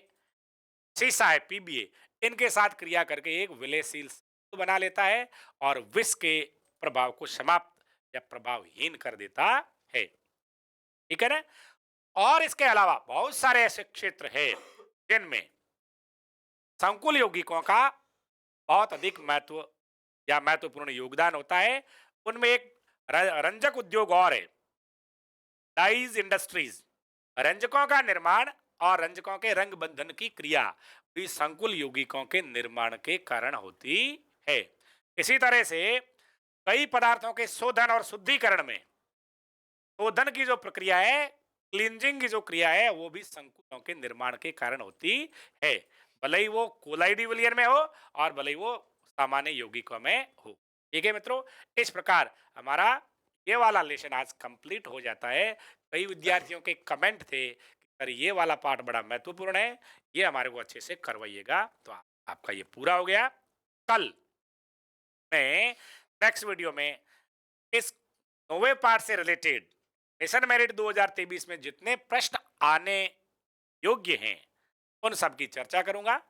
शीशा है PBA, इनके साथ क्रिया करके एक विलयशील तो बना लेता है और विष के प्रभाव को समाप्त या प्रभावहीन कर देता है। ठीक है ना, और इसके अलावा बहुत सारे ऐसे क्षेत्र हैं जिनमें संकुल यौगिकों का बहुत अधिक महत्व या महत्वपूर्ण योगदान होता है। उनमें एक रंजक उद्योग और है, डाइज इंडस्ट्रीज। रंजकों का निर्माण और रंजकों के रंग बंधन की क्रिया भी संकुल यौगिकों के निर्माण के कारण होती है। इसी तरह से कई पदार्थों के शोधन और शुद्धिकरण में, शोधन की जो प्रक्रिया है, क्लींजिंग की जो क्रिया है, वो भी संकुलों के निर्माण के कारण होती है, भले ही वो कोलाइडी विलयन में हो और भले ही वो सामान्य यौगिकों में हो। ठीक है मित्रों, इस प्रकार हमारा ये वाला लेसन आज कंप्लीट हो जाता है। कई विद्यार्थियों के कमेंट थे कि सर ये वाला पार्ट बड़ा महत्वपूर्ण है, ये हमारे को अच्छे से करवाइएगा। तो आपका ये पूरा हो गया। कल मैं नेक्स्ट वीडियो में इस नौवे पार्ट से रिलेटेड मिशन मेरिट 2023 में जितने प्रश्न आने योग्य हैं उन सब की चर्चा करूंगा।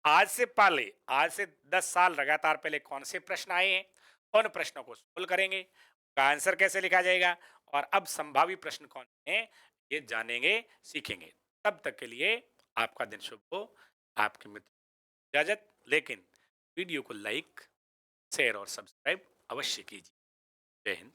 आज से पहले, आज से 10 साल लगातार पहले कौन से प्रश्न आए हैं, उन प्रश्नों को सोल्व करेंगे, उनका आंसर कैसे लिखा जाएगा और अब संभावी प्रश्न कौन है ये जानेंगे, सीखेंगे। तब तक के लिए आपका दिन शुभ हो। आपके मित्र इजाजत, लेकिन वीडियो को लाइक, शेयर और सब्सक्राइब अवश्य कीजिए। जय हिंद।